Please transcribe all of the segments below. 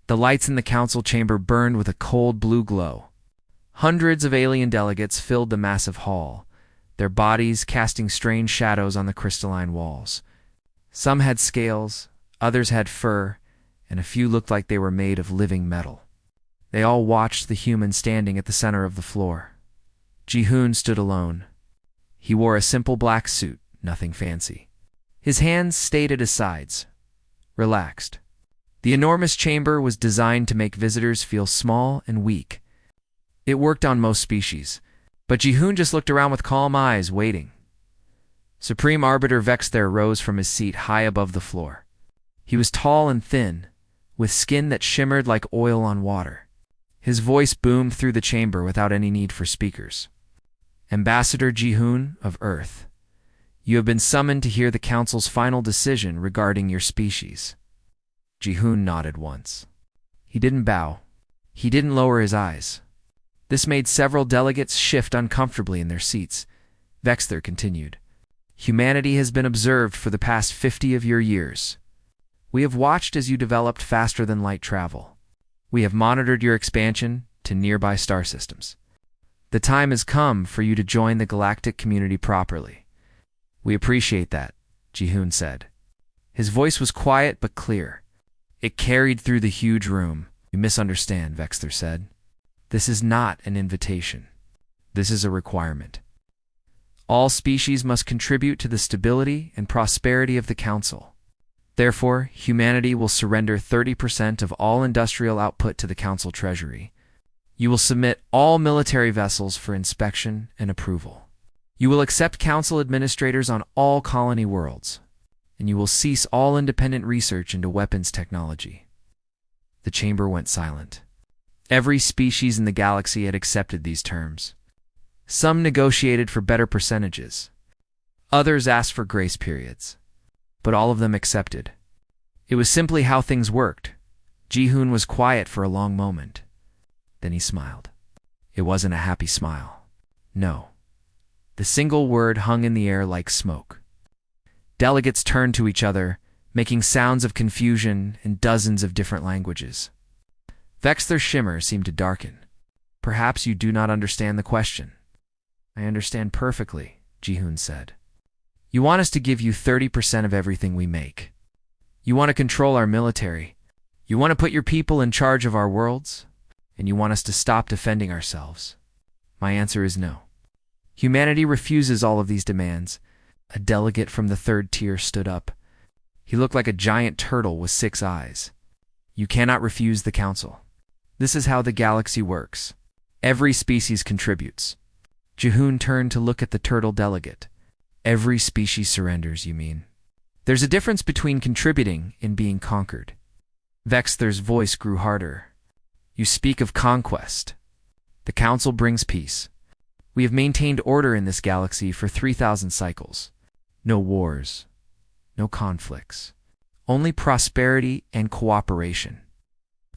The lights in the council chamber burned with a cold blue glow. Hundreds of alien delegates filled the massive hall, their bodies casting strange shadows on the crystalline walls. Some had scales, others had fur, and a few looked like they were made of living metal. They all watched the human standing at the center of the floor. Ji-hoon stood alone. He wore a simple black suit, nothing fancy. His hands stayed at his sides, relaxed. The enormous chamber was designed to make visitors feel small and weak. It worked on most species, but Ji-hoon just looked around with calm eyes, waiting. Supreme Arbiter Vexther rose from his seat high above the floor. He was tall and thin, with skin that shimmered like oil on water. His voice boomed through the chamber without any need for speakers. Ambassador Ji-hoon of Earth, you have been summoned to hear the Council's final decision regarding your species. Ji-hoon nodded once. He didn't bow. He didn't lower his eyes. This made several delegates shift uncomfortably in their seats. Vexther continued. Humanity has been observed for the past 50 of your years. We have watched as you developed faster than light travel. We have monitored your expansion to nearby star systems. The time has come for you to join the galactic community properly. We appreciate that, Ji-hoon said. His voice was quiet but clear. It carried through the huge room. You misunderstand, Vexther said. This is not an invitation. This is a requirement. All species must contribute to the stability and prosperity of the Council. Therefore, humanity will surrender 30% of all industrial output to the Council treasury. You will submit all military vessels for inspection and approval. You will accept Council administrators on all colony worlds, and you will cease all independent research into weapons technology. The chamber went silent. Every species in the galaxy had accepted these terms. Some negotiated for better percentages. Others asked for grace periods. But all of them accepted. It was simply how things worked. Ji-hoon was quiet for a long moment. Then he smiled. It wasn't a happy smile. No. The single word hung in the air like smoke. Delegates turned to each other, making sounds of confusion in dozens of different languages. Vexther's shimmer seemed to darken. Perhaps you do not understand the question. I understand perfectly, Ji-hoon said. You want us to give you 30% of everything we make. You want to control our military. You want to put your people in charge of our worlds. And you want us to stop defending ourselves. My answer is no. Humanity refuses all of these demands. A delegate from the third tier stood up. He looked like a giant turtle with 6 eyes. You cannot refuse the Council. This is how the galaxy works. Every species contributes. Ji-hoon turned to look at the turtle delegate. Every species surrenders, you mean? There's a difference between contributing and being conquered. Vexther's voice grew harder. You speak of conquest. The Council brings peace. We have maintained order in this galaxy for 3,000 cycles. No wars. No conflicts. Only prosperity and cooperation.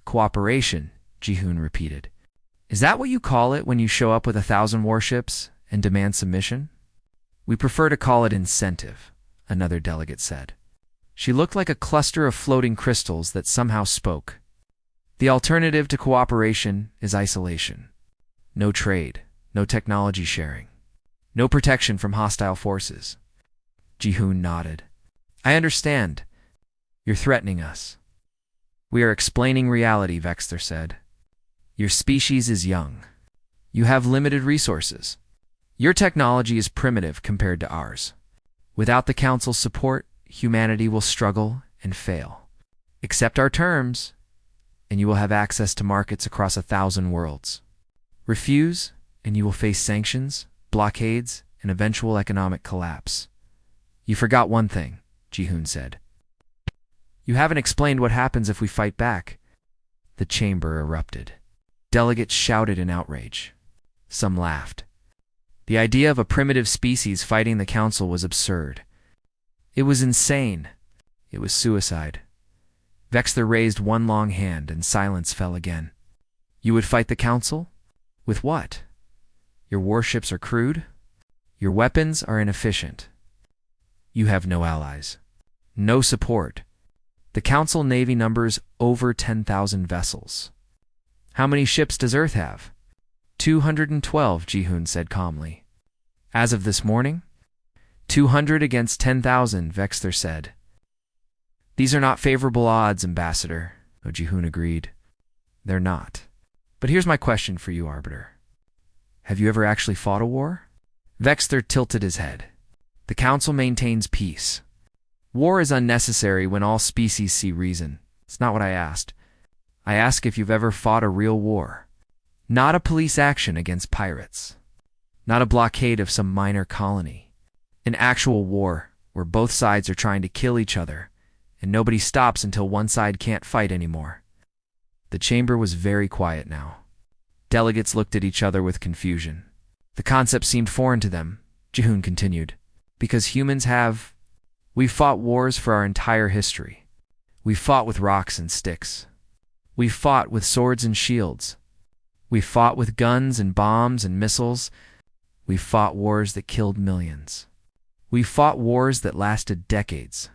Cooperation, Ji-hoon repeated. Is that what you call it when you show up with 1,000 warships and demand submission? We prefer to call it incentive, another delegate said. She looked like a cluster of floating crystals that somehow spoke. The alternative to cooperation is isolation. No trade, no technology sharing, no protection from hostile forces. Ji-hoon nodded. I understand. You're threatening us. We are explaining reality, Vexther said. Your species is young. You have limited resources. Your technology is primitive compared to ours. Without the Council's support, humanity will struggle and fail. Accept our terms, and you will have access to markets across 1,000 worlds. Refuse, and you will face sanctions, blockades, and eventual economic collapse. You forgot one thing, Ji-hoon said. You haven't explained what happens if we fight back. The chamber erupted. Delegates shouted in outrage. Some laughed. The idea of a primitive species fighting the Council was absurd. It was insane. It was suicide. Vexther raised one long hand, and silence fell again. You would fight the Council? With what? Your warships are crude? Your weapons are inefficient. You have no allies. No support. The Council Navy numbers over 10,000 vessels. How many ships does Earth have? 212, Ji-hoon said calmly. As of this morning? 200 against 10,000, Vexter said. These are not favorable odds, Ambassador, Ji-hoon agreed. They're not. But here's my question for you, Arbiter. Have you ever actually fought a war? Vexter tilted his head. The Council maintains peace. War is unnecessary when all species see reason. It's not what I asked. I ask if you've ever fought a real war. Not a police action against pirates. Not a blockade of some minor colony. An actual war where both sides are trying to kill each other, and nobody stops until one side can't fight anymore. The chamber was very quiet now. Delegates looked at each other with confusion. The concept seemed foreign to them, Ji-hoon continued, because humans have... We've fought wars for our entire history. We've fought with rocks and sticks. We've fought with swords and shields. We've fought with guns and bombs and missiles. We've fought wars that killed millions. We've fought wars that lasted decades.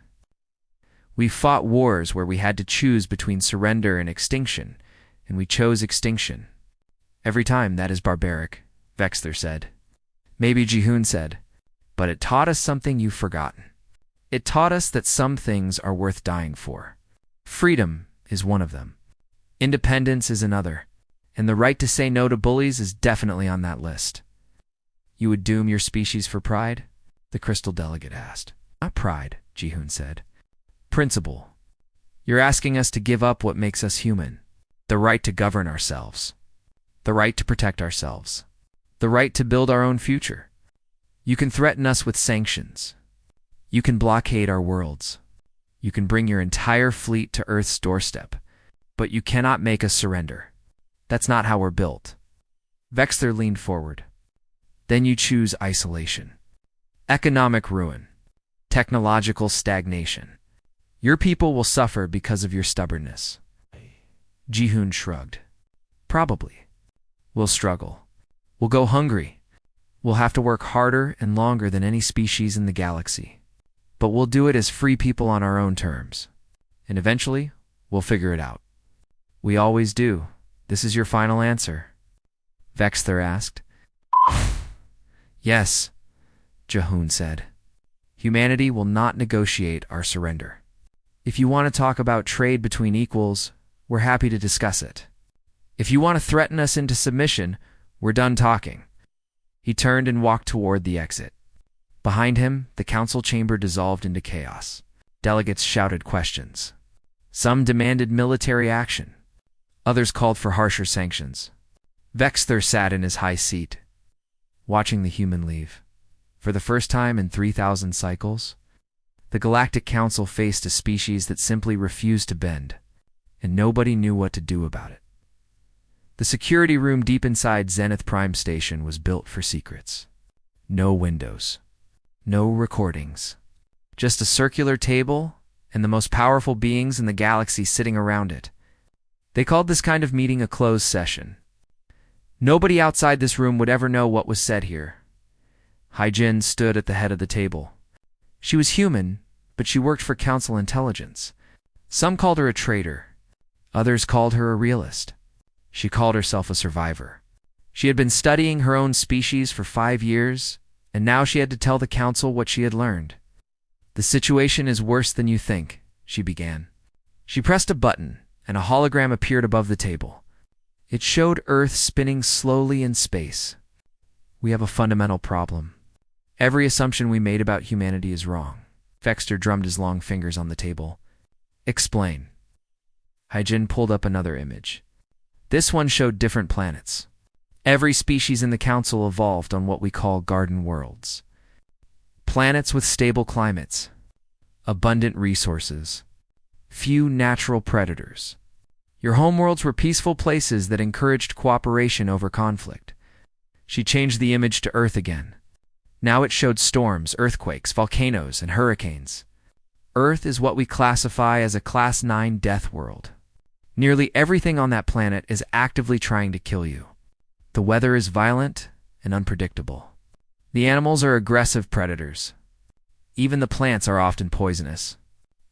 We've fought wars where we had to choose between surrender and extinction, and we chose extinction. Every time that is barbaric, Vexter said. Maybe Ji-hoon said, but it taught us something you've forgotten. It taught us that some things are worth dying for. Freedom is one of them. Independence is another. And the right to say no to bullies is definitely on that list. You would doom your species for pride? The Crystal Delegate asked. Not pride, Ji-hoon said. Principle. You're asking us to give up what makes us human. The right to govern ourselves. The right to protect ourselves. The right to build our own future. You can threaten us with sanctions. You can blockade our worlds. You can bring your entire fleet to Earth's doorstep. But you cannot make us surrender. That's not how we're built. Vexter leaned forward. Then you choose isolation. Economic ruin. Technological stagnation. Your people will suffer because of your stubbornness. Ji-hoon shrugged. Probably. We'll struggle. We'll go hungry. We'll have to work harder and longer than any species in the galaxy. But we'll do it as free people on our own terms. And eventually, we'll figure it out. We always do. This is your final answer? Vexter asked. Yes, Ji-hoon said. Humanity will not negotiate our surrender. If you want to talk about trade between equals, we're happy to discuss it. If you want to threaten us into submission, we're done talking. He turned and walked toward the exit. Behind him, the council chamber dissolved into chaos. Delegates shouted questions. Some demanded military action. Others called for harsher sanctions. Vexter sat in his high seat, watching the human leave. For the first time in 3,000 cycles, the Galactic Council faced a species that simply refused to bend, and nobody knew what to do about it. The security room deep inside Zenith Prime Station was built for secrets. No windows. No recordings. Just a circular table and the most powerful beings in the galaxy sitting around it. They called this kind of meeting a closed session. Nobody outside this room would ever know what was said here. Hai-Jin stood at the head of the table. She was human, but she worked for Council Intelligence. Some called her a traitor. Others called her a realist. She called herself a survivor. She had been studying her own species for 5 years, and now she had to tell the Council what she had learned. The situation is worse than you think, she began. She pressed a button, and a hologram appeared above the table. It showed Earth spinning slowly in space. We have a fundamental problem. Every assumption we made about humanity is wrong. Vexter drummed his long fingers on the table. Explain. Hai-Jin pulled up another image. This one showed different planets. Every species in the Council evolved on what we call garden worlds. Planets with stable climates, abundant resources, few natural predators. Your homeworlds were peaceful places that encouraged cooperation over conflict. She changed the image to Earth again. Now it showed storms, earthquakes, volcanoes, and hurricanes. Earth is what we classify as a Class 9 death world. Nearly everything on that planet is actively trying to kill you. The weather is violent and unpredictable. The animals are aggressive predators. Even the plants are often poisonous.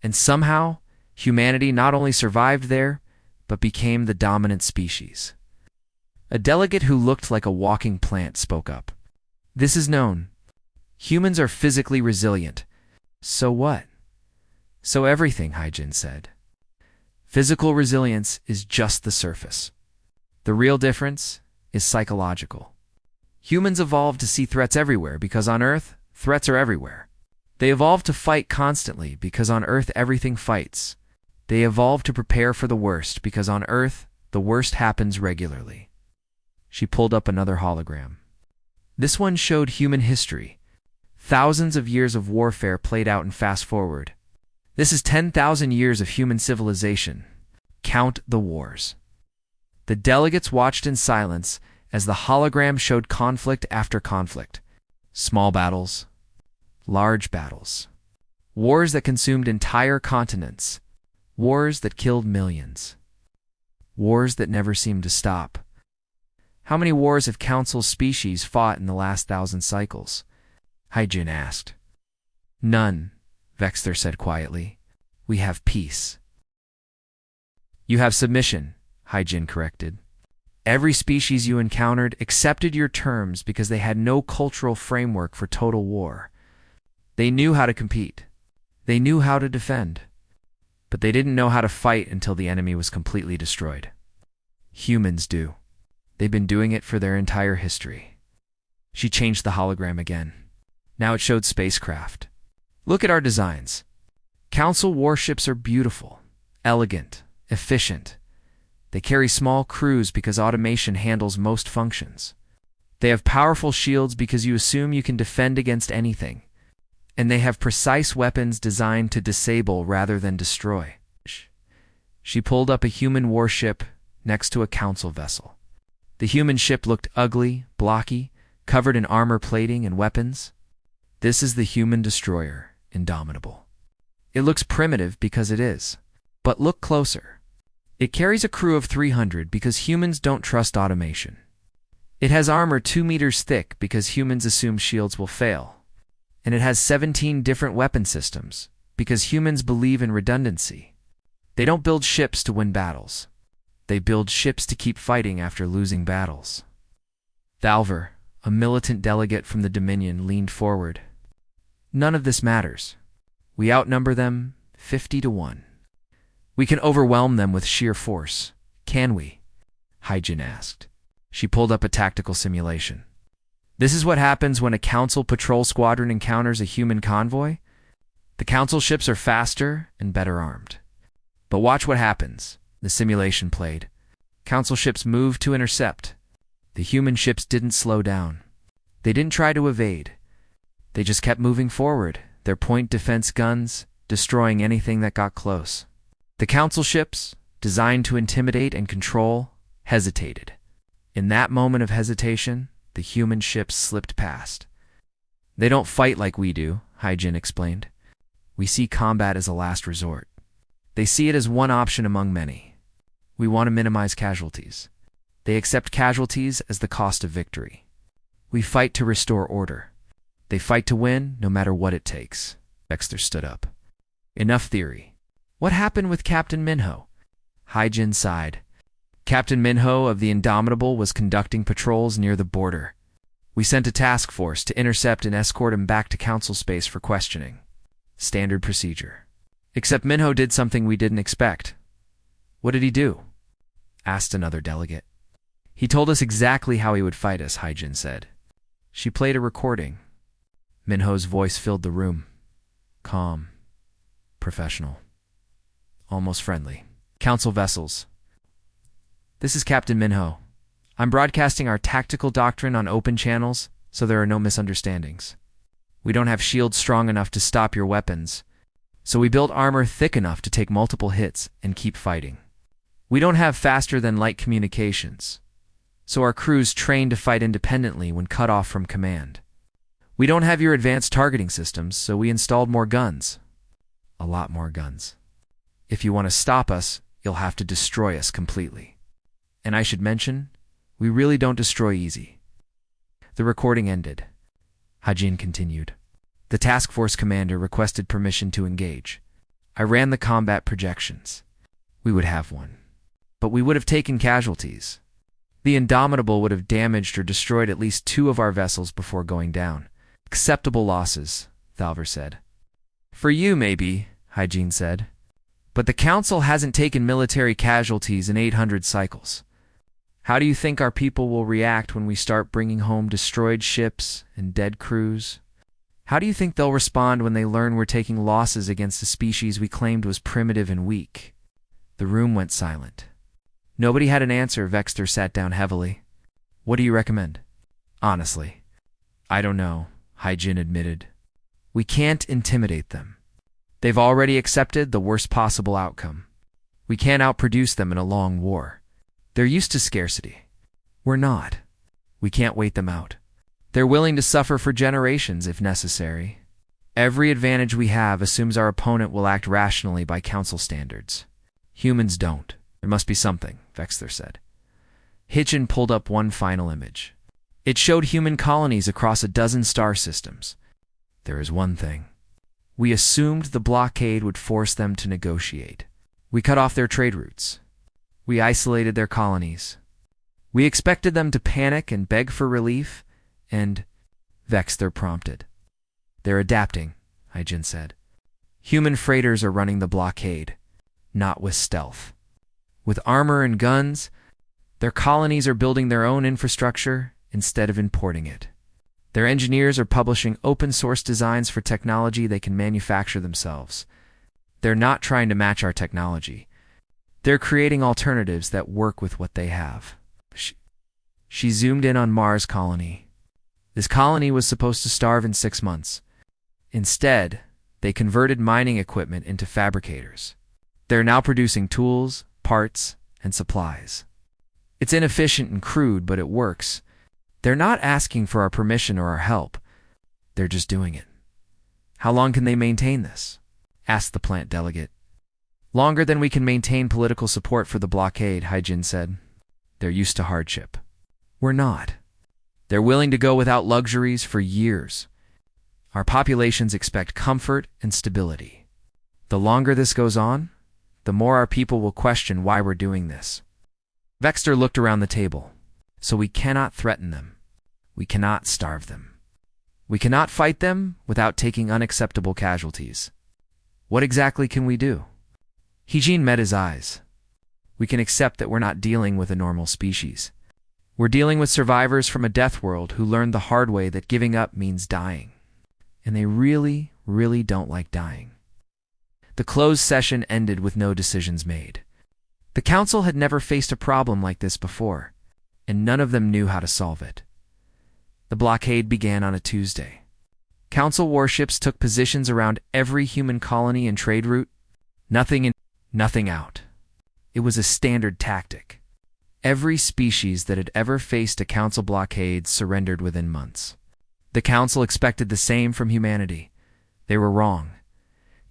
And somehow, Humanity not only survived there, but became the dominant species. A delegate who looked like a walking plant spoke up. This is known. Humans are physically resilient. So what? So everything, Hyjin said. Physical resilience is just the surface. The real difference is psychological. Humans evolved to see threats everywhere because on Earth, threats are everywhere. They evolved to fight constantly because on Earth everything fights. They evolved to prepare for the worst because on Earth, the worst happens regularly. She pulled up another hologram. This one showed human history. Thousands of years of warfare played out in fast forward. This is 10,000 years of human civilization. Count the wars. The delegates watched in silence as the hologram showed conflict after conflict. Small battles, large battles. Wars that consumed entire continents. Wars that killed millions. Wars that never seemed to stop. How many wars have Council's species fought in the last 1,000 cycles? Hyjin asked. None, Vexter said quietly. We have peace. You have submission, Hyjin corrected. Every species you encountered accepted your terms because they had no cultural framework for total war. They knew how to compete. They knew how to defend. But they didn't know how to fight until the enemy was completely destroyed. Humans do. They've been doing it for their entire history. She changed the hologram again. Now it showed spacecraft. Look at our designs. Council warships are beautiful, elegant, efficient. They carry small crews because automation handles most functions. They have powerful shields because you assume you can defend against anything. And they have precise weapons designed to disable rather than destroy. She pulled up a human warship next to a council vessel. The human ship looked ugly, blocky, covered in armor plating and weapons. This is the human destroyer, Indomitable. It looks primitive because it is. But look closer. It carries a crew of 300 because humans don't trust automation. It has armor 2 meters thick because humans assume shields will fail. And it has 17 different weapon systems because humans believe in redundancy. They don't build ships to win battles. They build ships to keep fighting after losing battles. Thalver, a militant delegate from the Dominion, leaned forward. None of this matters. We outnumber them 50-1. We can overwhelm them with sheer force. Can we? Hyjin asked. She pulled up a tactical simulation. This is what happens when a council patrol squadron encounters a human convoy. The council ships are faster and better armed. But watch what happens. The simulation played. Council ships moved to intercept. The human ships didn't slow down. They didn't try to evade. They just kept moving forward, their point defense guns destroying anything that got close. The council ships, designed to intimidate and control, hesitated. In that moment of hesitation, the human ships slipped past. They don't fight like we do, Hyjin explained. We see combat as a last resort. They see it as one option among many. We want to minimize casualties. They accept casualties as the cost of victory. We fight to restore order. They fight to win no matter what it takes. Dexter stood up. Enough theory. What happened with Captain Minho? Hyjin sighed. Captain Minho of the Indomitable was conducting patrols near the border. We sent a task force to intercept and escort him back to council space for questioning. Standard procedure. Except Minho did something we didn't expect. What did he do? Asked another delegate. He told us exactly how he would fight us, Hyjin said. She played a recording. Minho's voice filled the room. Calm. Professional. Almost friendly. Council vessels. This is Captain Minho. I'm broadcasting our tactical doctrine on open channels, so there are no misunderstandings. We don't have shields strong enough to stop your weapons, so we built armor thick enough to take multiple hits and keep fighting. We don't have faster-than-light communications, so our crews train to fight independently when cut off from command. We don't have your advanced targeting systems, so we installed more guns. A lot more guns. If you want to stop us, you'll have to destroy us completely. And I should mention, we really don't destroy easy. The recording ended. Hyjin continued. The task force commander requested permission to engage. I ran the combat projections. We would have won. But we would have taken casualties. The Indomitable would have damaged or destroyed at least 2 of our vessels before going down. Acceptable losses, Thalver said. For you, maybe, Hygiene said. But the Council hasn't taken military casualties in 800 cycles. How do you think our people will react when we start bringing home destroyed ships and dead crews? How do you think they'll respond when they learn we're taking losses against a species we claimed was primitive and weak? The room went silent. Nobody had an answer. Vexter sat down heavily. What do you recommend? Honestly, I don't know, Hygiene admitted. We can't intimidate them. They've already accepted the worst possible outcome. We can't outproduce them in a long war. They're used to scarcity. We're not. We can't wait them out. They're willing to suffer for generations if necessary. Every advantage we have assumes our opponent will act rationally by Council standards. Humans don't. There must be something, Vexter said. Hitchin pulled up one final image. It showed human colonies across a dozen star systems. There is one thing. We assumed the blockade would force them to negotiate. We cut off their trade routes. We isolated their colonies. We expected them to panic and beg for relief, and Vexter prompted. They're adapting, Hygiene said. Human freighters are running the blockade, not with stealth. With armor and guns, their colonies are building their own infrastructure instead of importing it. Their engineers are publishing open-source designs for technology they can manufacture themselves. They're not trying to match our technology. They're creating alternatives that work with what they have. She zoomed in on Mars colony. This colony was supposed to starve in 6 months. Instead, they converted mining equipment into fabricators. They're now producing tools, parts, and supplies. It's inefficient and crude, but it works. They're not asking for our permission or our help. They're just doing it. How long can they maintain this? Asked the plant delegate. Longer than we can maintain political support for the blockade, Hygiene said. They're used to hardship. We're not. They're willing to go without luxuries for years. Our populations expect comfort and stability. The longer this goes on, the more our people will question why we're doing this. Vexter looked around the table. So we cannot threaten them. We cannot starve them. We cannot fight them without taking unacceptable casualties. What exactly can we do? Hygiene met his eyes. We can accept that we're not dealing with a normal species. We're dealing with survivors from a death world who learned the hard way that giving up means dying. And they really, really don't like dying. The closed session ended with no decisions made. The Council had never faced a problem like this before, and none of them knew how to solve it. The blockade began on a Tuesday. Council warships took positions around every human colony and trade route. Nothing in, nothing out. It was a standard tactic. Every species that had ever faced a Council blockade surrendered within months. The Council expected the same from humanity. They were wrong.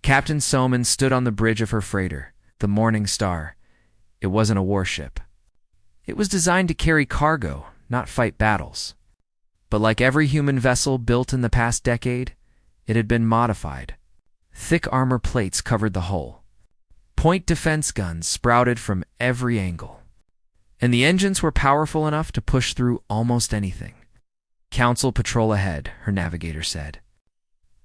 Captain Soman stood on the bridge of her freighter, the Morning Star. It wasn't a warship. It was designed to carry cargo, not fight battles. But like every human vessel built in the past decade, it had been modified. Thick armor plates covered the hull. Point defense guns sprouted from every angle. And the engines were powerful enough to push through almost anything. Council patrol ahead, her navigator said.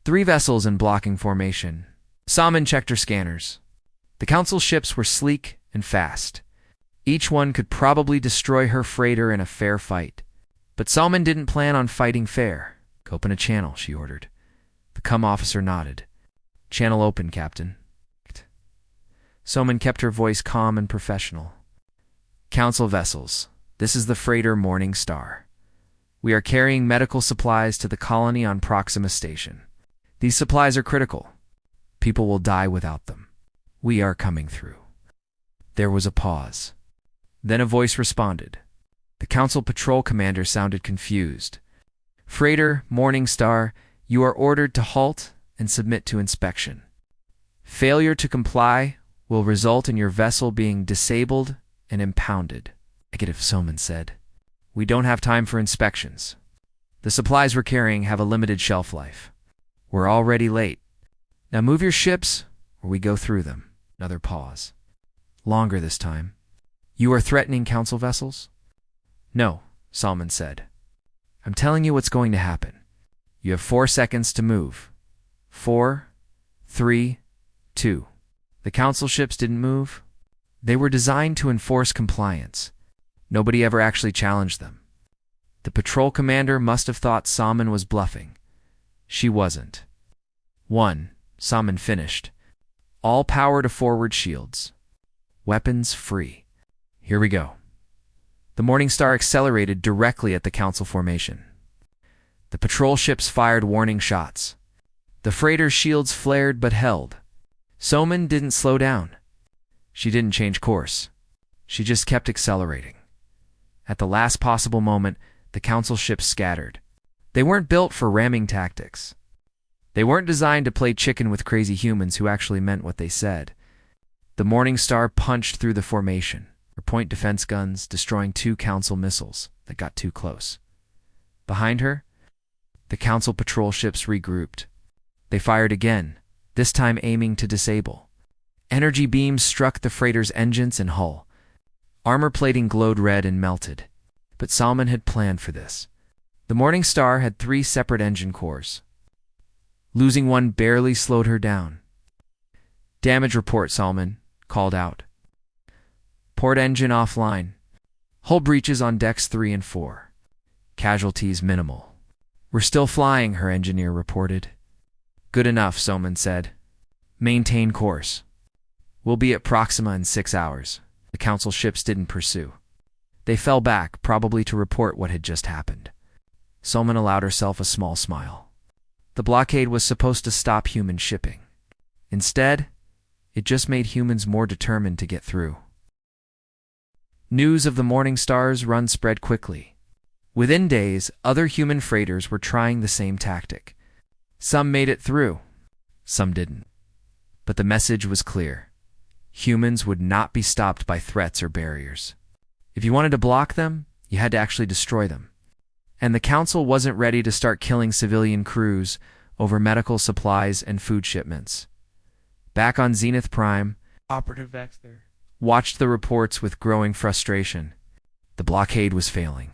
3 vessels in blocking formation. Salmon checked her scanners. The Council ships were sleek and fast. Each one could probably destroy her freighter in a fair fight. But Salmon didn't plan on fighting fair. Open a channel, she ordered. The cum officer nodded. Channel open, Captain. Salmon kept her voice calm and professional. Council vessels, this is the freighter Morning Star. We are carrying medical supplies to the colony on Proxima Station. These supplies are critical. People will die without them. We are coming through. There was a pause. Then a voice responded. The Council Patrol Commander sounded confused. Freighter, Morning Star, you are ordered to halt and submit to inspection. Failure to comply will result in your vessel being disabled and impounded. Negative, Soman said. We don't have time for inspections. The supplies we're carrying have a limited shelf life. We're already late. Now move your ships, or we go through them. Another pause. Longer this time. You are threatening council vessels? No, Salman said. I'm telling you what's going to happen. You have 4 seconds to move. 4, 3, 2. The council ships didn't move. They were designed to enforce compliance. Nobody ever actually challenged them. The patrol commander must have thought Salman was bluffing. She wasn't. 1. Salman finished. All power to forward shields. Weapons free. Here we go. The Morning Star accelerated directly at the council formation. The patrol ships fired warning shots. The freighter's shields flared but held. Salman didn't slow down. She didn't change course. She just kept accelerating. At the last possible moment, the council ships scattered. They weren't built for ramming tactics. They weren't designed to play chicken with crazy humans who actually meant what they said. The Morning Star punched through the formation, her point defense guns destroying 2 council missiles that got too close. Behind her, the council patrol ships regrouped. They fired again, this time aiming to disable. Energy beams struck the freighter's engines and hull. Armor plating glowed red and melted. But Salman had planned for this. The Morning Star had 3 separate engine cores. Losing one barely slowed her down. Damage report, Salman called out. Port engine offline. Hull breaches on decks 3 and 4. Casualties minimal. We're still flying, her engineer reported. Good enough, Salman said. Maintain course. We'll be at Proxima in 6 hours. The council ships didn't pursue. They fell back, probably to report what had just happened. Salman allowed herself a small smile. The blockade was supposed to stop human shipping. Instead, it just made humans more determined to get through. News of the Morning Star's run spread quickly. Within days, other human freighters were trying the same tactic. Some made it through, some didn't. But the message was clear. Humans would not be stopped by threats or barriers. If you wanted to block them, you had to actually destroy them. And the council wasn't ready to start killing civilian crews over medical supplies and food shipments. Back on Zenith Prime, Operative Vexter watched the reports with growing frustration. The blockade was failing.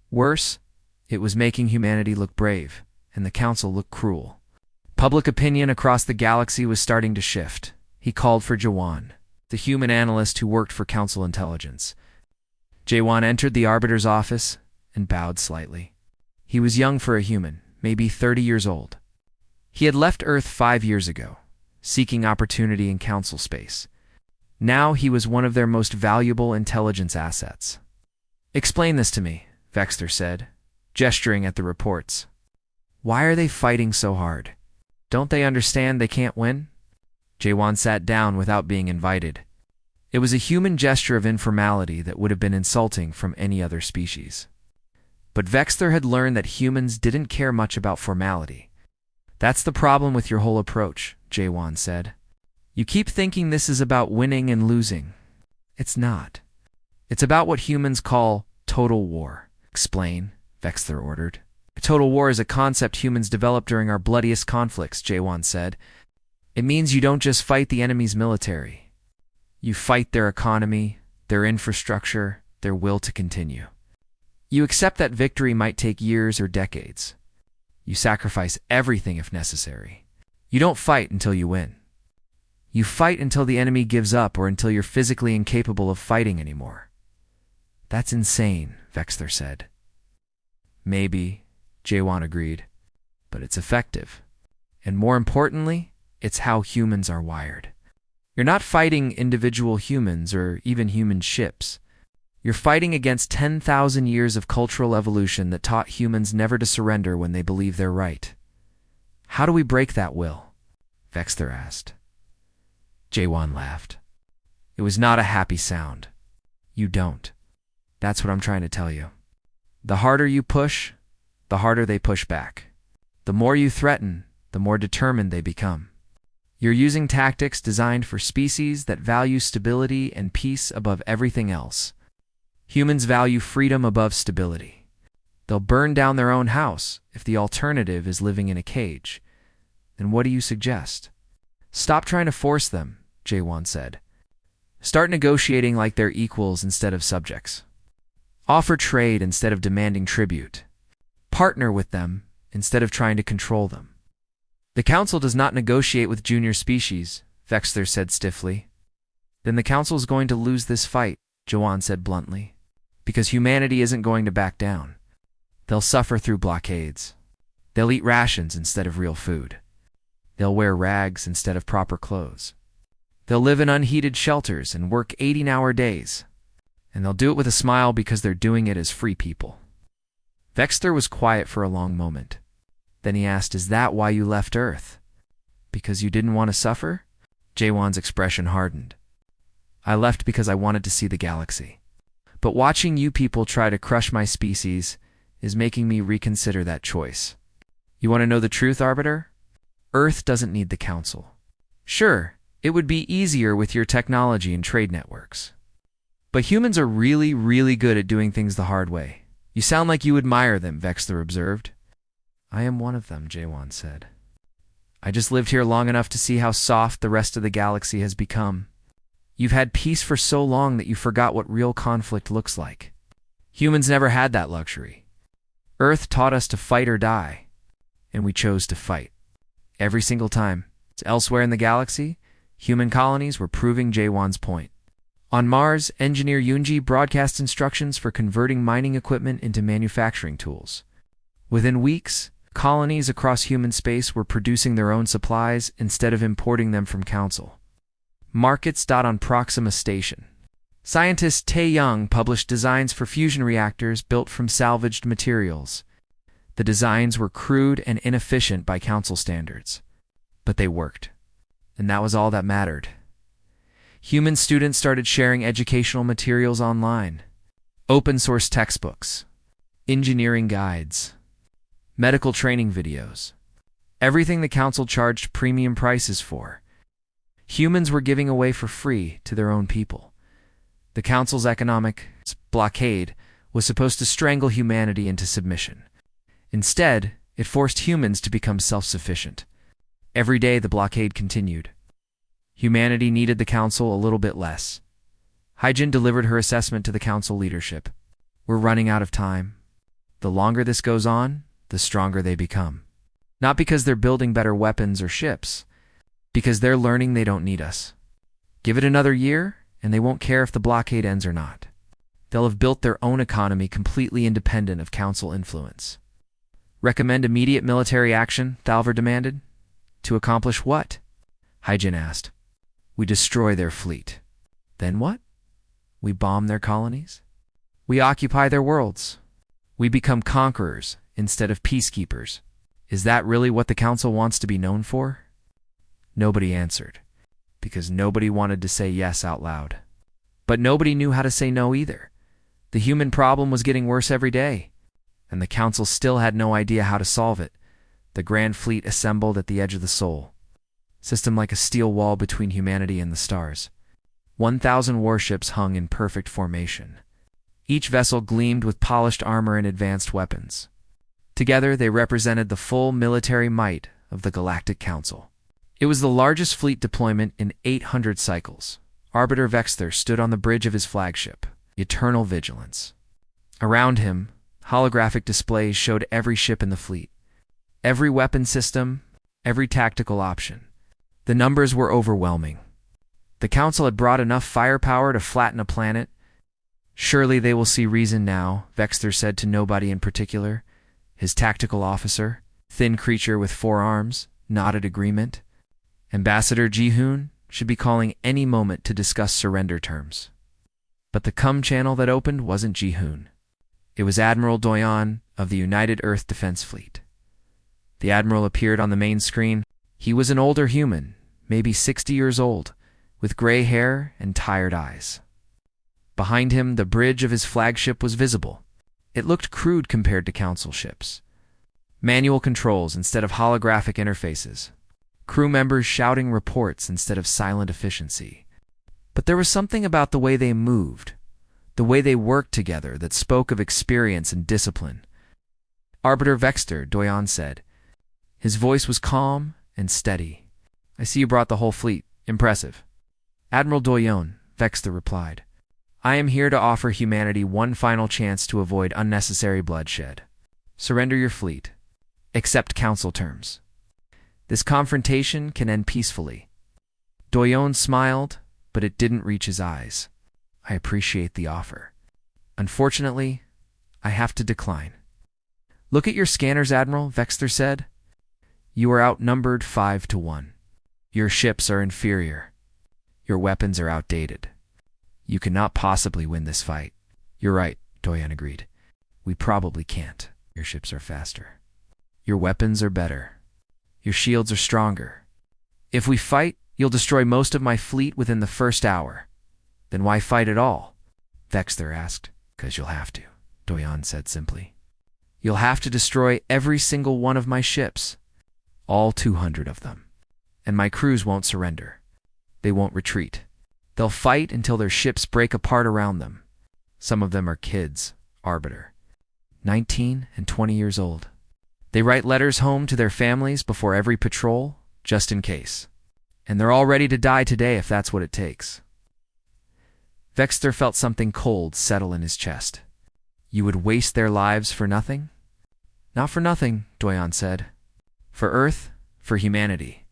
Worse, it was making humanity look brave, and the council look cruel. Public opinion across the galaxy was starting to shift. He called for Jawan, the human analyst who worked for council intelligence. Jawan entered the Arbiter's office and bowed slightly. He was young for a human, maybe 30 years old. He had left Earth 5 years ago, seeking opportunity in council space. Now he was one of their most valuable intelligence assets. Explain this to me, Vexter said, gesturing at the reports. Why are they fighting so hard? Don't they understand they can't win? Jawan sat down without being invited. It was a human gesture of informality that would have been insulting from any other species. But Vexter had learned that humans didn't care much about formality. That's the problem with your whole approach, Jawan said. You keep thinking this is about winning and losing. It's not. It's about what humans call total war. Explain, Vexter ordered. Total war is a concept humans developed during our bloodiest conflicts, Jawan said. It means you don't just fight the enemy's military. You fight their economy, their infrastructure, their will to continue. You accept that victory might take years or decades. You sacrifice everything if necessary. You don't fight until you win. You fight until the enemy gives up or until you're physically incapable of fighting anymore. That's insane, Vexter said. Maybe, Jawan agreed, but it's effective. And more importantly, it's how humans are wired. You're not fighting individual humans or even human ships. You're fighting against 10,000 years of cultural evolution that taught humans never to surrender when they believe they're right. How do we break that will? Vexter asked. Jawan laughed. It was not a happy sound. You don't. That's what I'm trying to tell you. The harder you push, the harder they push back. The more you threaten, the more determined they become. You're using tactics designed for species that value stability and peace above everything else. Humans value freedom above stability. They'll burn down their own house if the alternative is living in a cage. Then what do you suggest? Stop trying to force them, Jaewon said. Start negotiating like they're equals instead of subjects. Offer trade instead of demanding tribute. Partner with them instead of trying to control them. The Council does not negotiate with junior species, Vexter said stiffly. Then the Council's going to lose this fight, Jaewon said bluntly. Because humanity isn't going to back down. They'll suffer through blockades. They'll eat rations instead of real food. They'll wear rags instead of proper clothes. They'll live in unheated shelters and work 18-hour days. And they'll do it with a smile because they're doing it as free people. Vexter was quiet for a long moment. Then he asked, "Is that why you left Earth? Because you didn't want to suffer?" Jaewon's expression hardened. "I left because I wanted to see the galaxy. But watching you people try to crush my species is making me reconsider that choice. You want to know the truth, Arbiter? Earth doesn't need the Council. Sure, it would be easier with your technology and trade networks. But humans are really, really good at doing things the hard way. You sound like you admire them," Vexler observed. "I am one of them," Jaewon said. "I just lived here long enough to see how soft the rest of the galaxy has become. You've had peace for so long that you forgot what real conflict looks like. Humans never had that luxury. Earth taught us to fight or die, and we chose to fight. Every single time. Elsewhere in the galaxy, human colonies were proving Jaewon's point. On Mars, engineer Yoonji broadcast instructions for converting mining equipment into manufacturing tools. Within weeks, colonies across human space were producing their own supplies instead of importing them from Council. Markets. On Proxima Station. Scientist Tae Young published designs for fusion reactors built from salvaged materials. The designs were crude and inefficient by Council standards. But they worked. And that was all that mattered. Human students started sharing educational materials online. Open-source textbooks. Engineering guides. Medical training videos. Everything the Council charged premium prices for. Humans were giving away for free to their own people. The Council's economic blockade was supposed to strangle humanity into submission. Instead, it forced humans to become self-sufficient. Every day the blockade continued. Humanity needed the Council a little bit less. Hyjin delivered her assessment to the Council leadership. "We're running out of time. The longer this goes on, the stronger they become. Not because they're building better weapons or ships, because they're learning they don't need us. Give it another year, and they won't care if the blockade ends or not. They'll have built their own economy completely independent of Council influence." "Recommend immediate military action," Thalver demanded. "To accomplish what?" Hyjin asked. "We destroy their fleet." "Then what?" "We bomb their colonies. We occupy their worlds. We become conquerors instead of peacekeepers. Is that really what the Council wants to be known for?" Nobody answered, because nobody wanted to say yes out loud. But nobody knew how to say no either. The human problem was getting worse every day, and the Council still had no idea how to solve it. The Grand Fleet assembled at the edge of the Sol. System like a steel wall between humanity and the stars. 1,000 warships hung in perfect formation. Each vessel gleamed with polished armor and advanced weapons. Together, they represented the full military might of the Galactic Council. It was the largest fleet deployment in 800 cycles. Arbiter Vexter stood on the bridge of his flagship, Eternal Vigilance. Around him, holographic displays showed every ship in the fleet, every weapon system, every tactical option. The numbers were overwhelming. The Council had brought enough firepower to flatten a planet. "Surely they will see reason now," Vexter said to nobody in particular. His tactical officer, thin creature with 4 arms, nodded agreement. Ambassador Ji-hoon should be calling any moment to discuss surrender terms. But the channel that opened wasn't Ji-hoon. It was Admiral Doyon of the United Earth Defense Fleet. The Admiral appeared on the main screen. He was an older human, maybe 60 years old, with gray hair and tired eyes. Behind him, the bridge of his flagship was visible. It looked crude compared to Council ships. Manual controls instead of holographic interfaces. Crew members shouting reports instead of silent efficiency. But there was something about the way they moved, the way they worked together that spoke of experience and discipline. "Arbiter Vexter," Doyon said. His voice was calm and steady. I see you brought the whole fleet. Impressive. Admiral Doyon, Vexter replied. I am here to offer humanity one final chance to avoid unnecessary bloodshed. Surrender your fleet. Accept council terms. This confrontation can end peacefully. Doyon smiled, but it didn't reach his eyes. I appreciate the offer. Unfortunately, I have to decline. Look at your scanners, Admiral, Vexter said. You are outnumbered 5-1. Your ships are inferior. Your weapons are outdated. You cannot possibly win this fight. You're right, Doyon agreed. We probably can't. Your ships are faster. Your weapons are better. Your shields are stronger. If we fight, you'll destroy most of my fleet within the first hour. Then why fight at all? Vexter asked. 'Cause you'll have to, Doyon said simply. You'll have to destroy every single one of my ships. All 200 of them. And my crews won't surrender. They won't retreat. They'll fight until their ships break apart around them. Some of them are kids, Arbiter. 19 and 20 years old. They write letters home to their families before every patrol, just in case. And they're all ready to die today if that's what it takes. Vexter felt something cold settle in his chest. You would waste their lives for nothing? Not for nothing, Doyon said. For Earth, for humanity.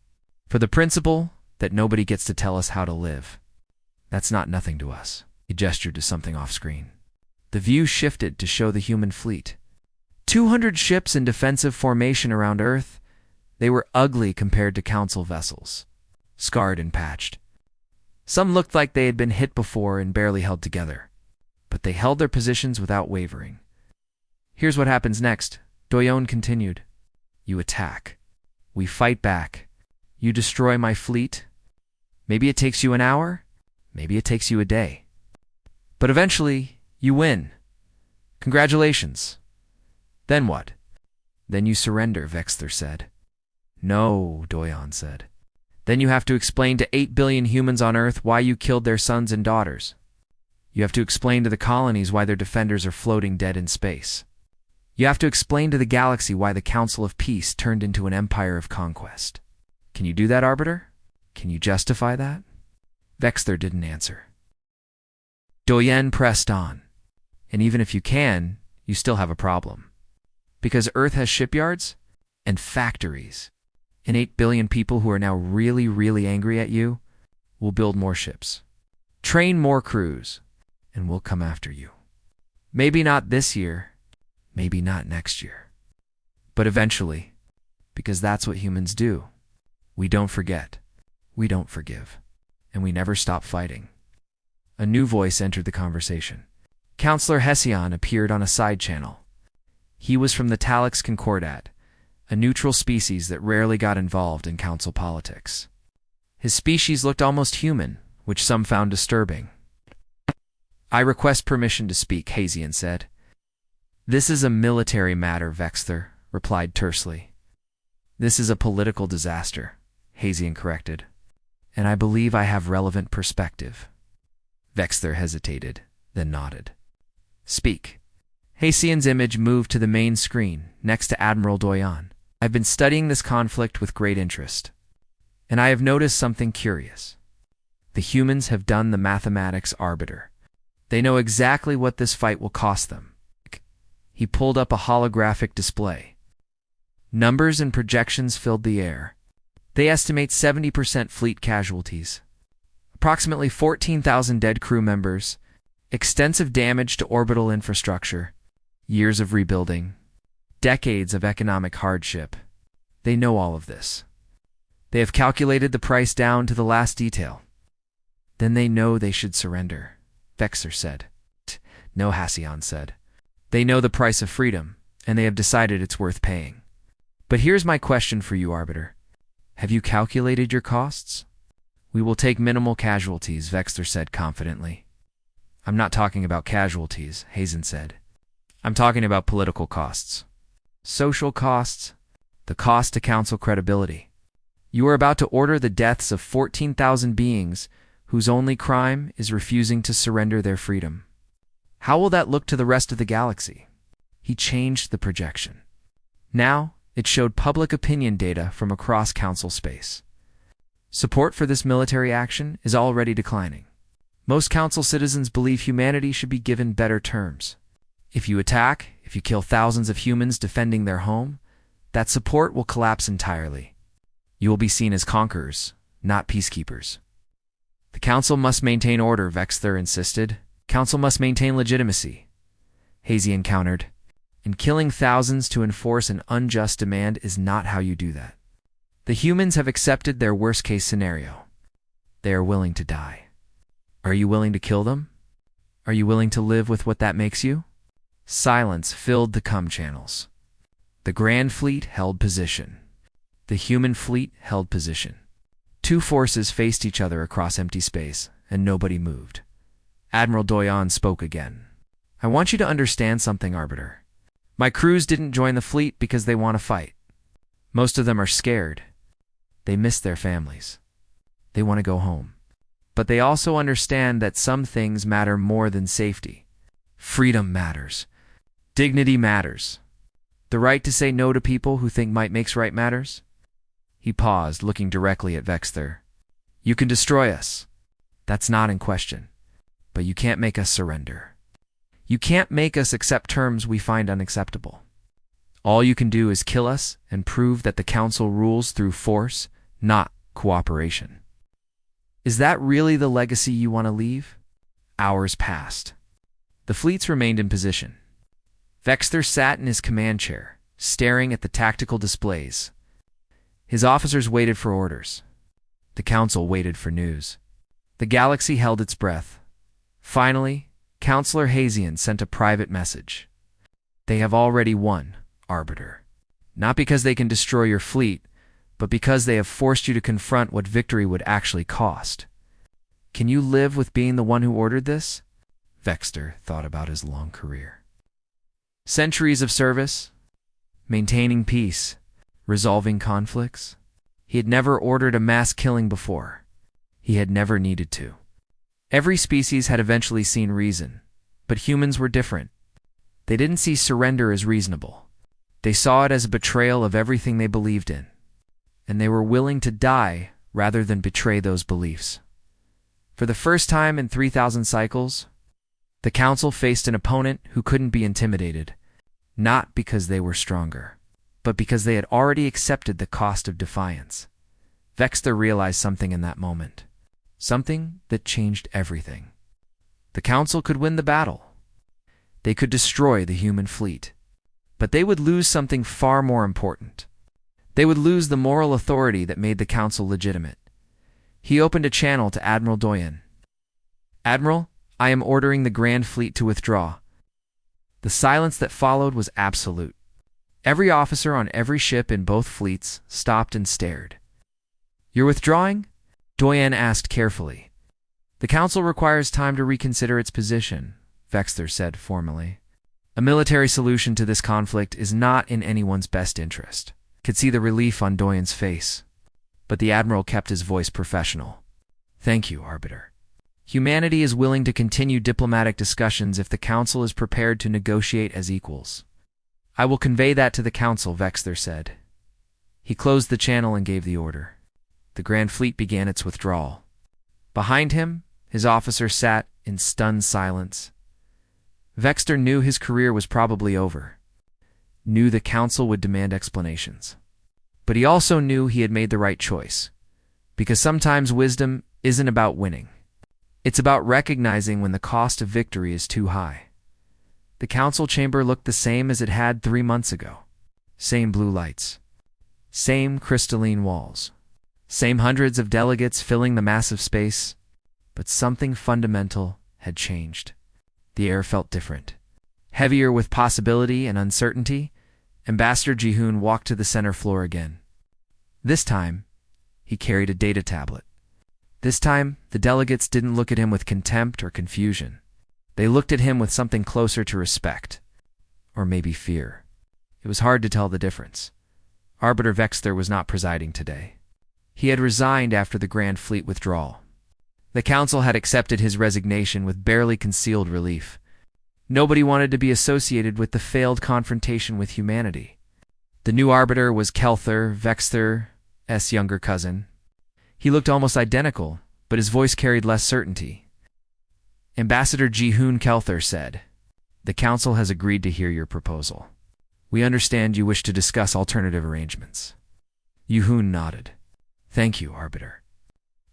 For the principle that nobody gets to tell us how to live. That's not nothing to us. He gestured to something off-screen. The view shifted to show the human fleet. 200 ships in defensive formation around Earth. They were ugly compared to Council vessels. Scarred and patched. Some looked like they had been hit before and barely held together. But they held their positions without wavering. Here's what happens next, Doyon continued. You attack. We fight back. You destroy my fleet. Maybe it takes you an hour. Maybe it takes you a day. But eventually, you win. Congratulations. Then what? Then you surrender, Vexter said. No, Doyon said. Then you have to explain to 8 billion humans on Earth why you killed their sons and daughters. You have to explain to the colonies why their defenders are floating dead in space. You have to explain to the galaxy why the Council of Peace turned into an empire of conquest. Can you do that, Arbiter? Can you justify that? Vexter didn't answer. Doyon pressed on. And even if you can, you still have a problem. Because Earth has shipyards and factories. And 8 billion people who are now really, really angry at you will build more ships. Train more crews. And we'll come after you. Maybe not this year. Maybe not next year. But eventually. Because that's what humans do. We don't forget. We don't forgive. And we never stop fighting. A new voice entered the conversation. Counselor Hession appeared on a side channel. He was from the Talix Concordat, a neutral species that rarely got involved in council politics. His species looked almost human, which some found disturbing. I request permission to speak, Hession said. This is a military matter, Vexter replied tersely. This is a political disaster, Hession corrected. And I believe I have relevant perspective. Vexter hesitated, then nodded. Speak. Hession's image moved to the main screen, next to Admiral Doyon. I've been studying this conflict with great interest. And I have noticed something curious. The humans have done the mathematics arbiter. They know exactly what this fight will cost them. He pulled up a holographic display. Numbers and projections filled the air. They estimate 70% fleet casualties, approximately 14,000 dead crew members, extensive damage to orbital infrastructure, years of rebuilding, decades of economic hardship. They know all of this. They have calculated the price down to the last detail. Then they know they should surrender, Vexter said. No, Hession said. They know the price of freedom, and they have decided it's worth paying. But here's my question for you, Arbiter. Have you calculated your costs? We will take minimal casualties, Vexter said confidently. I'm not talking about casualties, Hession said. I'm talking about political costs. Social costs. The cost to council credibility. You are about to order the deaths of 14,000 beings whose only crime is refusing to surrender their freedom. How will that look to the rest of the galaxy? He changed the projection. Now, it showed public opinion data from across council space. Support for this military action is already declining. Most council citizens believe humanity should be given better terms. If you attack, if you kill thousands of humans defending their home, that support will collapse entirely. You will be seen as conquerors, not peacekeepers. The council must maintain order, Vexter insisted. Council must maintain legitimacy, Hazian countered. And killing thousands to enforce an unjust demand is not how you do that. The humans have accepted their worst-case scenario. They are willing to die. Are you willing to kill them? Are you willing to live with what that makes you? Silence filled the comm channels. The Grand Fleet held position. The human fleet held position. Two forces faced each other across empty space, and nobody moved. Admiral Doyon spoke again. I want you to understand something, Arbiter. My crews didn't join the fleet because they want to fight. Most of them are scared. They miss their families. They want to go home. But they also understand that some things matter more than safety. Freedom matters. Dignity matters. The right to say no to people who think might makes right matters. He paused, looking directly at Vexter. You can destroy us. That's not in question. But you can't make us surrender. You can't make us accept terms we find unacceptable. All you can do is kill us and prove that the Council rules through force, not cooperation. Is that really the legacy you want to leave? Hours passed. The fleets remained in position. Vexter sat in his command chair, staring at the tactical displays. His officers waited for orders. The Council waited for news. The galaxy held its breath. Finally, Counselor Hazian sent a private message. They have already won, Arbiter. Not because they can destroy your fleet, but because they have forced you to confront what victory would actually cost. Can you live with being the one who ordered this? Vexter thought about his long career. Centuries of service, maintaining peace, resolving conflicts. He had never ordered a mass killing before. He had never needed to. Every species had eventually seen reason, but humans were different. They didn't see surrender as reasonable. They saw it as a betrayal of everything they believed in, and they were willing to die rather than betray those beliefs. For the first time in 3,000 cycles, the Council faced an opponent who couldn't be intimidated, not because they were stronger, but because they had already accepted the cost of defiance. Vexter realized something in that moment. Something that changed everything. The Council could win the battle. They could destroy the human fleet. But they would lose something far more important. They would lose the moral authority that made the Council legitimate. He opened a channel to Admiral Doyon. Admiral, I am ordering the Grand Fleet to withdraw. The silence that followed was absolute. Every officer on every ship in both fleets stopped and stared. You're withdrawing? Doyon asked carefully. The Council requires time to reconsider its position, Vexter said formally. A military solution to this conflict is not in anyone's best interest. Could see the relief on Doyon's face. But the Admiral kept his voice professional. Thank you, Arbiter. Humanity is willing to continue diplomatic discussions if the Council is prepared to negotiate as equals. I will convey that to the Council, Vexter said. He closed the channel and gave the order. The Grand Fleet began its withdrawal. Behind him, his officers sat in stunned silence. Vexter knew his career was probably over, knew the Council would demand explanations. But he also knew he had made the right choice, because sometimes wisdom isn't about winning. It's about recognizing when the cost of victory is too high. The Council chamber looked the same as it had 3 months ago. Same blue lights. Same crystalline walls. Same hundreds of delegates filling the massive space. But something fundamental had changed. The air felt different. Heavier with possibility and uncertainty, Ambassador Jihoon walked to the center floor again. This time, he carried a data tablet. This time, the delegates didn't look at him with contempt or confusion. They looked at him with something closer to respect, or maybe fear. It was hard to tell the difference. Arbiter Vexter was not presiding today. He had resigned after the Grand Fleet withdrawal. The Council had accepted his resignation with barely concealed relief. Nobody wanted to be associated with the failed confrontation with humanity. The new arbiter was Kelther, Vexter's younger cousin. He looked almost identical, but his voice carried less certainty. Ambassador Ji-hoon Kelthar said, "The Council has agreed to hear your proposal. We understand you wish to discuss alternative arrangements." Ji-hoon nodded. "Thank you, Arbiter.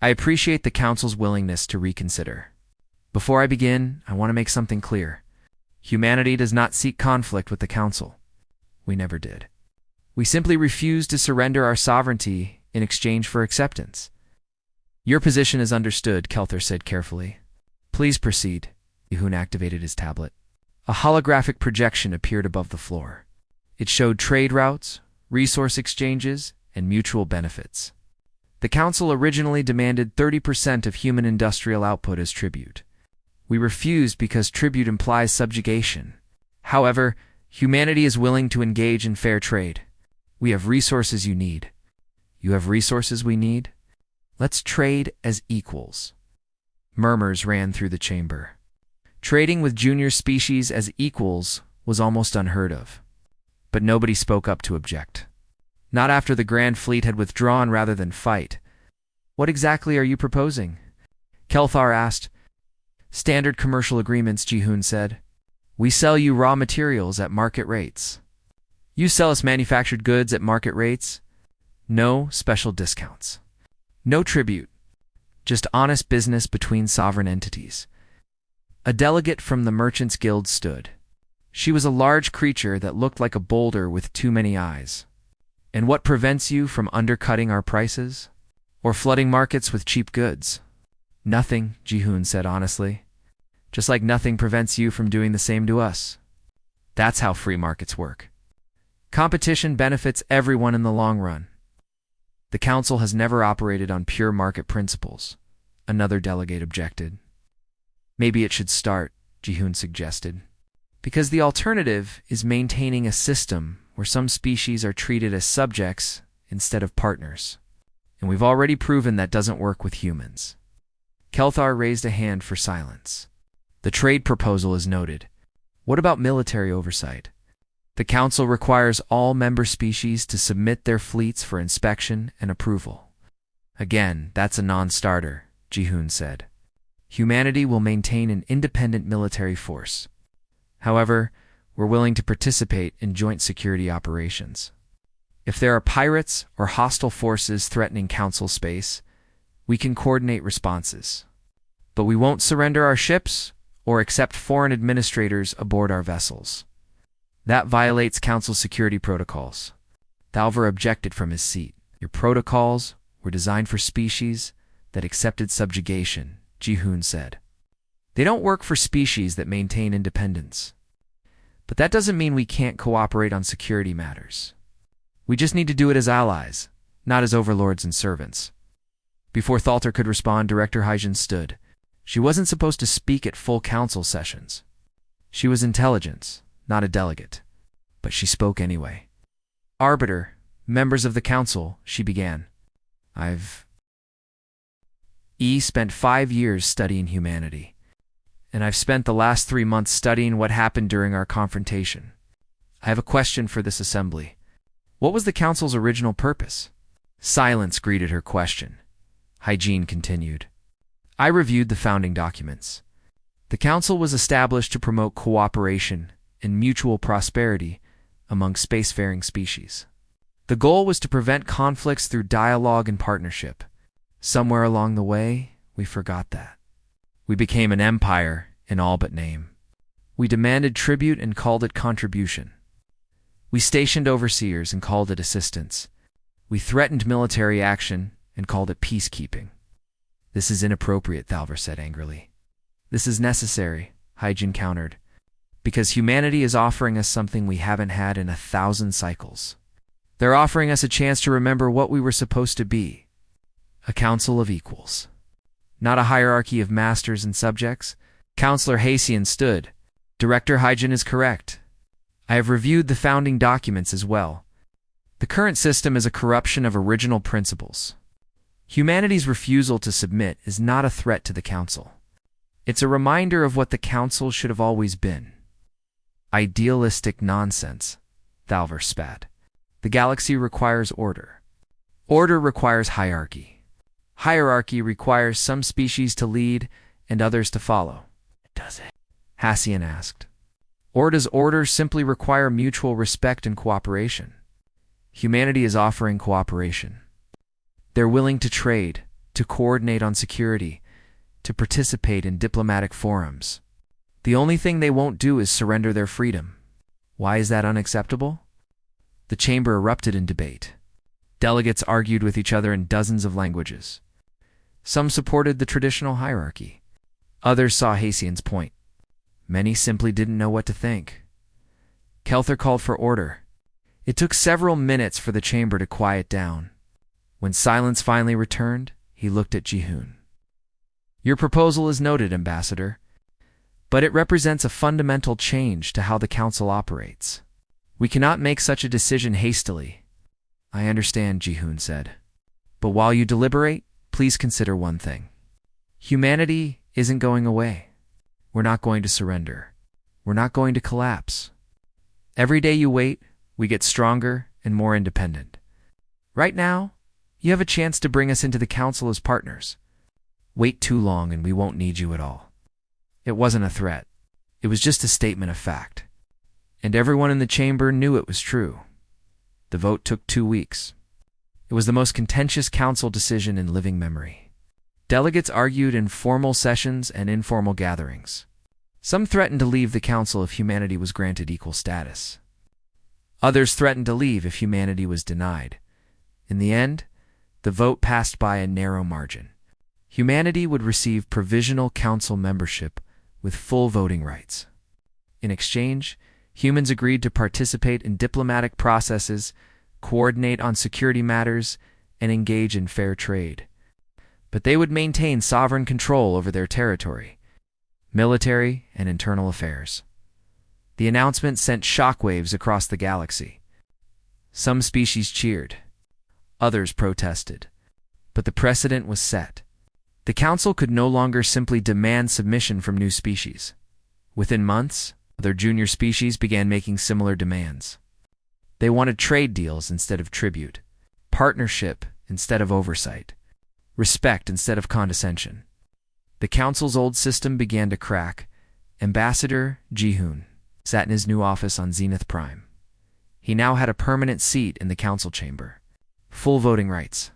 I appreciate the Council's willingness to reconsider. Before I begin, I want to make something clear. Humanity does not seek conflict with the Council. We never did. We simply refuse to surrender our sovereignty in exchange for acceptance." "Your position is understood," Kelthar said carefully. "Please proceed." Ji-hoon activated his tablet. A holographic projection appeared above the floor. It showed trade routes, resource exchanges, and mutual benefits. The Council originally demanded 30% of human industrial output as tribute. We refused because tribute implies subjugation. However, humanity is willing to engage in fair trade. We have resources you need. You have resources we need? Let's trade as equals. Murmurs ran through the chamber. Trading with junior species as equals was almost unheard of. But nobody spoke up to object. Not after the Grand Fleet had withdrawn rather than fight. "What exactly are you proposing?" Kelthar asked. "Standard commercial agreements," Ji-hoon said. "We sell you raw materials at market rates. You sell us manufactured goods at market rates. No special discounts. No tribute. Just honest business between sovereign entities." A delegate from the Merchants Guild stood. She was a large creature that looked like a boulder with too many eyes. "And what prevents you from undercutting our prices? Or flooding markets with cheap goods?" "Nothing," Ji-hoon said honestly. "Just like nothing prevents you from doing the same to us. That's how free markets work. Competition benefits everyone in the long run." "The Council has never operated on pure market principles," another delegate objected. "Maybe it should start," Ji-hoon suggested. "Because the alternative is maintaining a system where some species are treated as subjects instead of partners. And we've already proven that doesn't work with humans." Kelthar raised a hand for silence. "The trade proposal is noted. What about military oversight?" "The Council requires all member species to submit their fleets for inspection and approval." "Again, that's a non-starter," Ji-hoon said. "Humanity will maintain an independent military force. However, we're willing to participate in joint security operations. If there are pirates or hostile forces threatening Council space, we can coordinate responses. But we won't surrender our ships or accept foreign administrators aboard our vessels. That violates Council security protocols." Thalver objected from his seat. "Your protocols were designed for species that accepted subjugation," Ji-hoon said. "They don't work for species that maintain independence. But that doesn't mean we can't cooperate on security matters. We just need to do it as allies, not as overlords and servants." Before Thalter could respond, Director Hyjin stood. She wasn't supposed to speak at full Council sessions. She was intelligence, not a delegate. But she spoke anyway. "Arbiter, members of the Council," she began. I've spent 5 years studying humanity. And I've spent the last 3 months studying what happened during our confrontation. I have a question for this assembly. What was the Council's original purpose?" Silence greeted her question. Hygiene continued. "I reviewed the founding documents. The Council was established to promote cooperation and mutual prosperity among spacefaring species. The goal was to prevent conflicts through dialogue and partnership. Somewhere along the way, we forgot that. We became an empire in all but name. We demanded tribute and called it contribution. We stationed overseers and called it assistance. We threatened military action and called it peacekeeping." "This is inappropriate," Thalver said angrily. "This is necessary," Hyjin countered, "because humanity is offering us something we haven't had in 1,000 cycles. They're offering us a chance to remember what we were supposed to be. A council of equals. Not a hierarchy of masters and subjects." Counselor Hacian stood. "Director Hyjin is correct. I have reviewed the founding documents as well. The current system is a corruption of original principles. Humanity's refusal to submit is not a threat to the Council. It's a reminder of what the Council should have always been." "Idealistic nonsense," Thalver spat. "The galaxy requires order. Order requires hierarchy. Hierarchy requires some species to lead and others to follow. Does it? Hassian asked. Or does order simply require mutual respect and cooperation? Humanity is offering cooperation. They're willing to trade, to coordinate on security, to participate in diplomatic forums. The only thing they won't do is surrender their freedom. Why is that unacceptable? The chamber erupted in debate. Delegates argued with each other in dozens of languages. Some supported the traditional hierarchy. Others saw Hassian's point. Many simply didn't know what to think. Kelther called for order. It took several minutes for the chamber to quiet down. When silence finally returned, he looked at Jihoon. Your proposal is noted, Ambassador, but it represents a fundamental change to how the Council operates. We cannot make such a decision hastily. I understand, Jihoon said. But while you deliberate, please consider one thing. Humanity isn't going away. We're not going to surrender. We're not going to collapse. Every day you wait, we get stronger and more independent. Right now, you have a chance to bring us into the Council as partners. Wait too long and we won't need you at all. It wasn't a threat. It was just a statement of fact. And everyone in the chamber knew it was true. The vote took 2 weeks. It was the most contentious council decision in living memory. Delegates argued in formal sessions and informal gatherings. Some threatened to leave the council if humanity was granted equal status. Others threatened to leave if humanity was denied. In the end, the vote passed by a narrow margin. Humanity would receive provisional council membership with full voting rights. In exchange, humans agreed to participate in diplomatic processes, coordinate on security matters, and engage in fair trade. But they would maintain sovereign control over their territory, military, and internal affairs. The announcement sent shockwaves across the galaxy. Some species cheered. Others protested. But the precedent was set. The Council could no longer simply demand submission from new species. Within months, other junior species began making similar demands. They wanted trade deals instead of tribute, partnership instead of oversight, respect instead of condescension. The Council's old system began to crack. Ambassador Jihoon sat in his new office on Zenith Prime. He now had a permanent seat in the Council chamber. Full voting rights.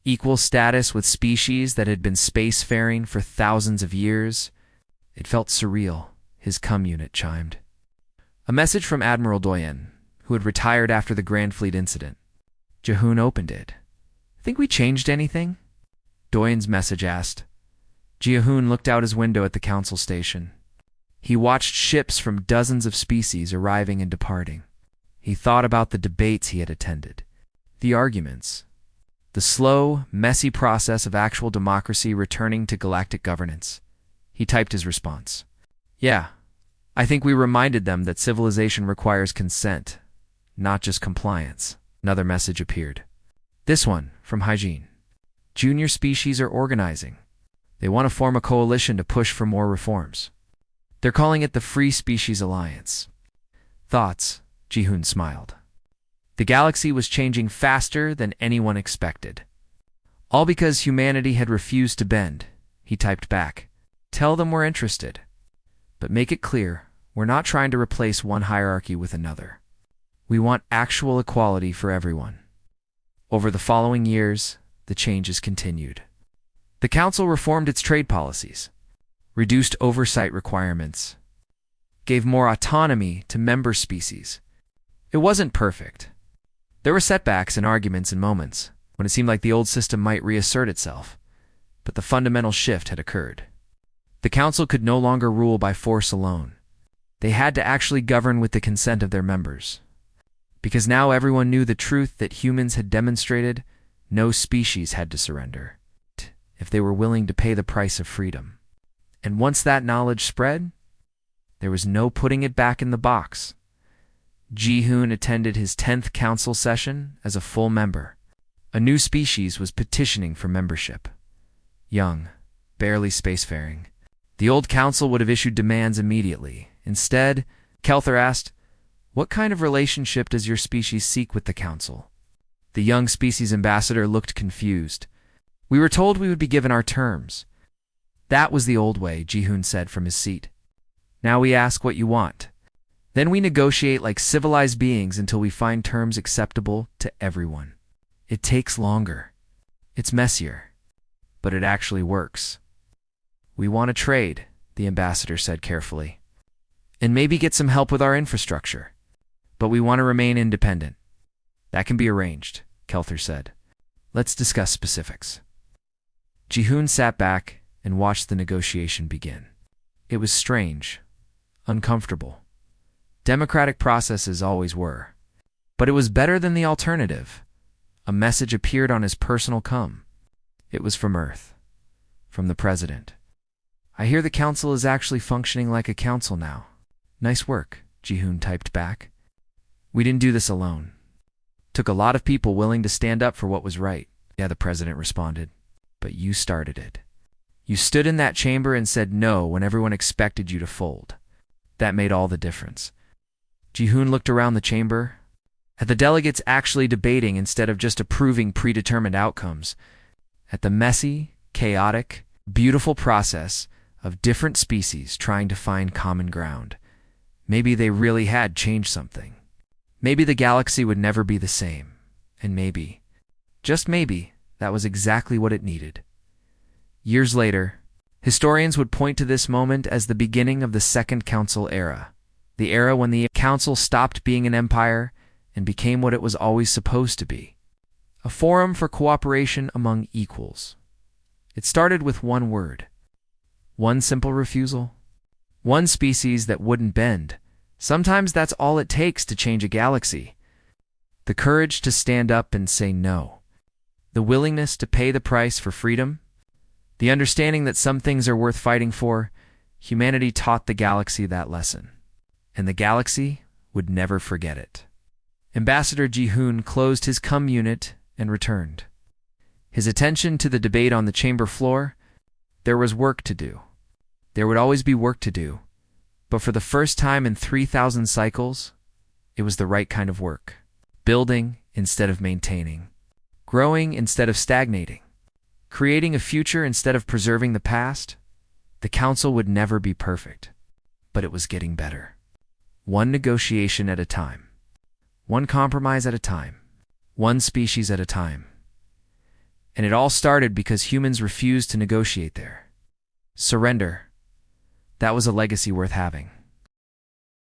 Equal status with species that had been spacefaring for thousands of years. It felt surreal, his cum unit chimed. A message from Admiral Doyen, who had retired after the Grand Fleet incident. Jihoon opened it. Think we changed anything? Doyen's message asked. Jihoon looked out his window at the Council station. He watched ships from dozens of species arriving and departing. He thought about the debates he had attended, the arguments, the slow, messy process of actual democracy returning to galactic governance. He typed his response. Yeah, I think we reminded them that civilization requires consent, not just compliance. Another message appeared. This one, from Hygiene. Junior species are organizing. They want to form a coalition to push for more reforms. They're calling it the Free Species Alliance. Thoughts? Jihoon smiled. The galaxy was changing faster than anyone expected. All because humanity had refused to bend, he typed back. Tell them we're interested. But make it clear, we're not trying to replace one hierarchy with another. We want actual equality for everyone. Over the following years, the changes continued. The Council reformed its trade policies, reduced oversight requirements, gave more autonomy to member species. It wasn't perfect. There were setbacks and arguments and moments when it seemed like the old system might reassert itself, but the fundamental shift had occurred. The Council could no longer rule by force alone. They had to actually govern with the consent of their members. Because now everyone knew the truth that humans had demonstrated, no species had to surrender, if they were willing to pay the price of freedom. And once that knowledge spread, there was no putting it back in the box. Jihoon attended his 10th council session as a full member. A new species was petitioning for membership. Young, barely spacefaring. The old council would have issued demands immediately. Instead, Kelther asked, "What kind of relationship does your species seek with the council?" The young species ambassador looked confused. We were told we would be given our terms. That was the old way, Ji-hoon said from his seat. Now we ask what you want. Then we negotiate like civilized beings until we find terms acceptable to everyone. It takes longer. It's messier. But it actually works. We want to trade, the ambassador said carefully. And maybe get some help with our infrastructure. But we want to remain independent. That can be arranged, Kelther said. Let's discuss specifics. Ji-hoon sat back and watched the negotiation begin. It was strange, uncomfortable. Democratic processes always were. But it was better than the alternative. A message appeared on his personal com. It was from Earth, from the president. I hear the council is actually functioning like a council now. Nice work, Ji-hoon typed back. We didn't do this alone. Took a lot of people willing to stand up for what was right. Yeah, the president responded. But you started it. You stood in that chamber and said no when everyone expected you to fold. That made all the difference. Ji-hoon looked around the chamber, at the delegates actually debating instead of just approving predetermined outcomes, at the messy, chaotic, beautiful process of different species trying to find common ground. Maybe they really had changed something. Maybe the galaxy would never be the same. And maybe, just maybe, that was exactly what it needed. Years later, historians would point to this moment as the beginning of the Second Council era, the era when the Council stopped being an empire and became what it was always supposed to be, a forum for cooperation among equals. It started with one word, one simple refusal, one species that wouldn't bend. Sometimes that's all it takes to change a galaxy. The courage to stand up and say no. The willingness to pay the price for freedom. The understanding that some things are worth fighting for. Humanity taught the galaxy that lesson. And the galaxy would never forget it. Ambassador Ji-hoon closed his cum unit and returned. His attention to the debate on the chamber floor. There was work to do. There would always be work to do. But for the first time in 3,000 cycles, it was the right kind of work. Building instead of maintaining. Growing instead of stagnating. Creating a future instead of preserving the past. The council would never be perfect, but it was getting better. One negotiation at a time. One compromise at a time. One species at a time. And it all started because humans refused to negotiate there. Surrender. That was a legacy worth having.